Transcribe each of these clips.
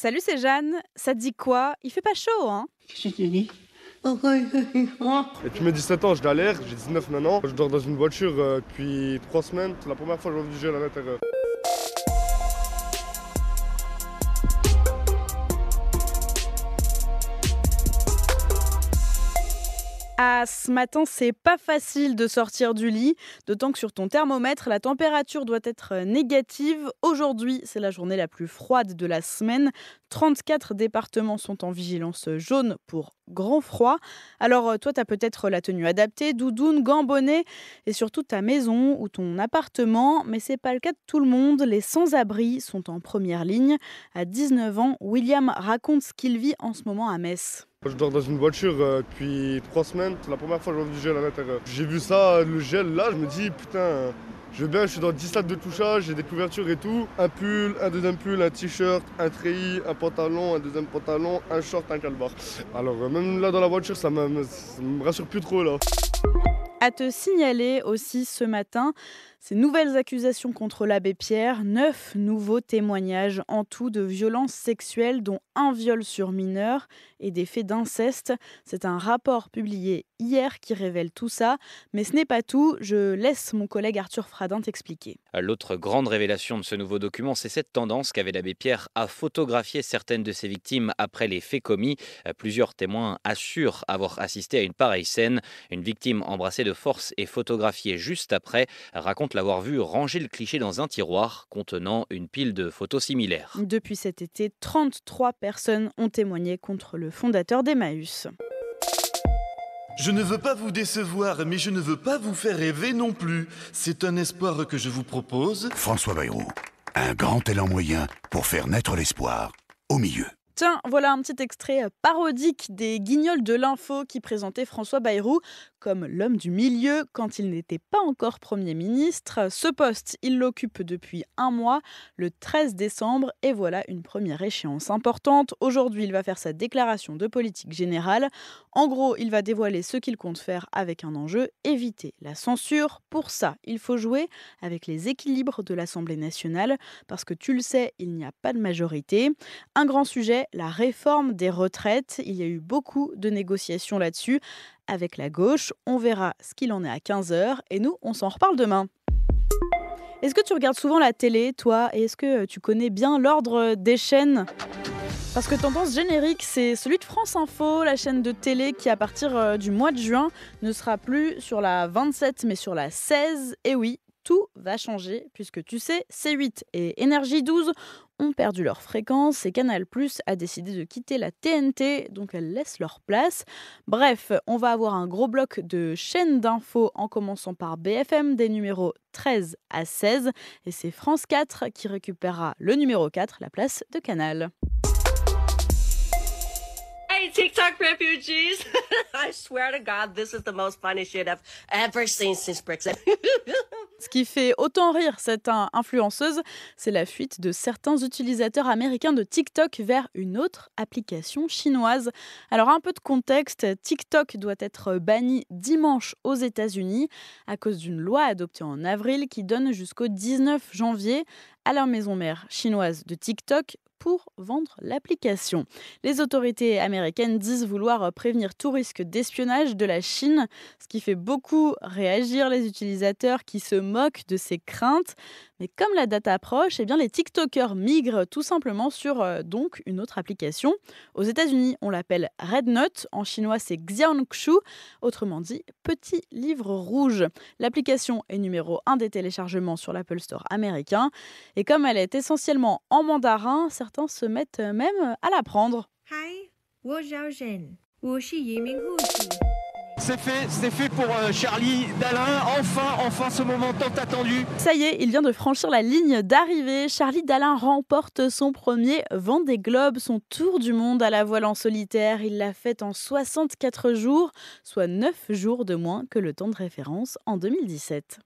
Salut, c'est Jeanne. Ça te dit quoi? Il fait pas chaud, hein? Qu'est-ce que tu dis? Pourquoi il fait froid? Et puis mes 17 ans, je galère, j'ai 19 maintenant. Je dors dans une voiture depuis 3 semaines. C'est la première fois que j'ai vu du gel à l'intérieur. Ah, ce matin, c'est pas facile de sortir du lit, d'autant que sur ton thermomètre, la température doit être négative. Aujourd'hui, c'est la journée la plus froide de la semaine. 34 départements sont en vigilance jaune pour grand froid. Alors, toi, tu as peut-être la tenue adaptée, doudoune, gants, bonnet, et surtout ta maison ou ton appartement. Mais c'est pas le cas de tout le monde. Les sans-abri sont en première ligne. À 19 ans, William raconte ce qu'il vit en ce moment à Metz. Je dors dans une voiture depuis 3 semaines. C'est la première fois que j'ai vu du gel à l'intérieur. J'ai vu ça, le gel là, je me dis putain, je vais bien, je suis dans 10 stades de touchage, j'ai des couvertures et tout. Un pull, un deuxième pull, un t-shirt, un treillis, un pantalon, un deuxième pantalon, un short, un calbar. Alors même là dans la voiture, ça me rassure plus trop là. À te signaler aussi ce matin, ces nouvelles accusations contre l'abbé Pierre, 9 nouveaux témoignages en tout de violences sexuelles, dont un viol sur mineur et des faits d'inceste. C'est un rapport publié hier qui révèle tout ça, mais ce n'est pas tout. Je laisse mon collègue Arthur Fradin t'expliquer. L'autre grande révélation de ce nouveau document, c'est cette tendance qu'avait l'abbé Pierre à photographier certaines de ses victimes après les faits commis. Plusieurs témoins assurent avoir assisté à une pareille scène. Une victime embrassée de force et photographiée juste après raconte l'avoir vu ranger le cliché dans un tiroir contenant une pile de photos similaires. Depuis cet été, 33 personnes ont témoigné contre le fondateur d'Emmaüs. Je ne veux pas vous décevoir, mais je ne veux pas vous faire rêver non plus. C'est un espoir que je vous propose. François Bayrou, un grand élan moyen pour faire naître l'espoir au milieu. Tiens, voilà un petit extrait parodique des Guignols de l'info qui présentait François Bayrou comme l'homme du milieu quand il n'était pas encore Premier ministre. Ce poste, il l'occupe depuis un mois, le 13 décembre, et voilà une première échéance importante. Aujourd'hui, il va faire sa déclaration de politique générale. En gros, il va dévoiler ce qu'il compte faire avec un enjeu, éviter la censure. Pour ça, il faut jouer avec les équilibres de l'Assemblée nationale, parce que tu le sais, il n'y a pas de majorité. Un grand sujet, la réforme des retraites. Il y a eu beaucoup de négociations là-dessus avec la gauche. On verra ce qu'il en est à 15h et nous, on s'en reparle demain. Est-ce que tu regardes souvent la télé, toi? Et est-ce que tu connais bien l'ordre des chaînes? Parce que Tendance Générique, c'est celui de France Info, la chaîne de télé qui, à partir du mois de juin, ne sera plus sur la 27 mais sur la 16. Et oui, tout va changer puisque tu sais, C8 et Énergie 12 ont perdu leur fréquence et Canal+ a décidé de quitter la TNT, donc elles laissent leur place. Bref, on va avoir un gros bloc de chaînes d'infos en commençant par BFM des numéros 13 à 16 et c'est France 4 qui récupérera le numéro 4, la place de Canal. Hey, TikTok refugees! I swear to God, this is the most funny shit I've ever seen since Brexit. Ce qui fait autant rire cette influenceuse, c'est la fuite de certains utilisateurs américains de TikTok vers une autre application chinoise. Alors un peu de contexte, TikTok doit être banni dimanche aux États-Unis à cause d'une loi adoptée en avril qui donne jusqu'au 19 janvier à la maison mère chinoise de TikTok pour vendre l'application. Les autorités américaines disent vouloir prévenir tout risque d'espionnage de la Chine, ce qui fait beaucoup réagir les utilisateurs qui se moquent de ces craintes. Mais comme la date approche, eh bien les TikTokers migrent tout simplement sur donc une autre application. Aux États-Unis, on l'appelle Red Note. En chinois, c'est Xiaongshu, autrement dit petit livre rouge. L'application est numéro 1 des téléchargements sur l'Apple Store américain. Et comme elle est essentiellement en mandarin, certains se mettent même à l'apprendre. Hi, 我叫Jeanne，我是叶明护士。 C'est fait pour Charlie Dalin, enfin ce moment tant attendu. Ça y est, il vient de franchir la ligne d'arrivée. Charlie Dalin remporte son premier Vendée Globe, son tour du monde à la voile en solitaire. Il l'a fait en 64 jours, soit 9 jours de moins que le temps de référence en 2017.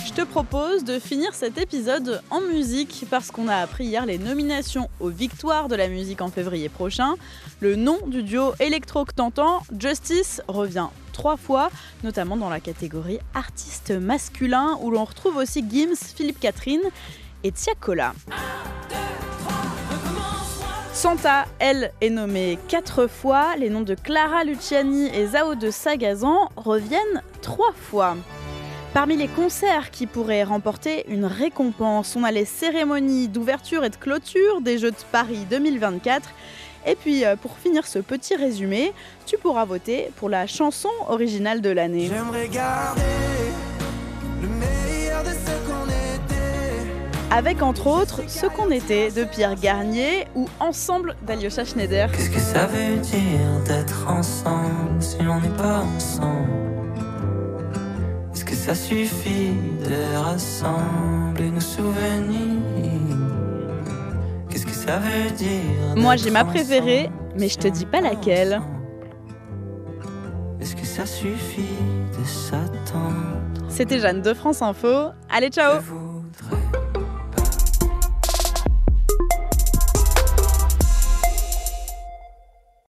Je te propose de finir cet épisode en musique parce qu'on a appris hier les nominations aux Victoires de la musique en février prochain. Le nom du duo électro que t'entends, Justice, revient 3 fois, notamment dans la catégorie artiste masculin où l'on retrouve aussi Gims, Philippe Catherine et Tiakola. 1, 2, Santa, elle, est nommée 4 fois. Les noms de Clara Luciani et Zao de Sagazan reviennent 3 fois. Parmi les concerts qui pourraient remporter une récompense, on a les cérémonies d'ouverture et de clôture des Jeux de Paris 2024. Et puis, pour finir ce petit résumé, tu pourras voter pour la chanson originale de l'année. J'aimerais garder le meilleur de ce qu'on était. Avec entre autres Ce qu'on était de Pierre Garnier ou Ensemble d'Alyosha Schneider. Qu'est-ce que ça veut dire d'être ensemble si on n'est pas ensemble? Est-ce que ça suffit de rassembler nos souvenirs? Qu'est-ce que ça veut dire? Moi j'ai ma préférée, mais je te dis pas laquelle. Est-ce que ça suffit de s'attendre? C'était Jeanne de France Info. Allez, ciao!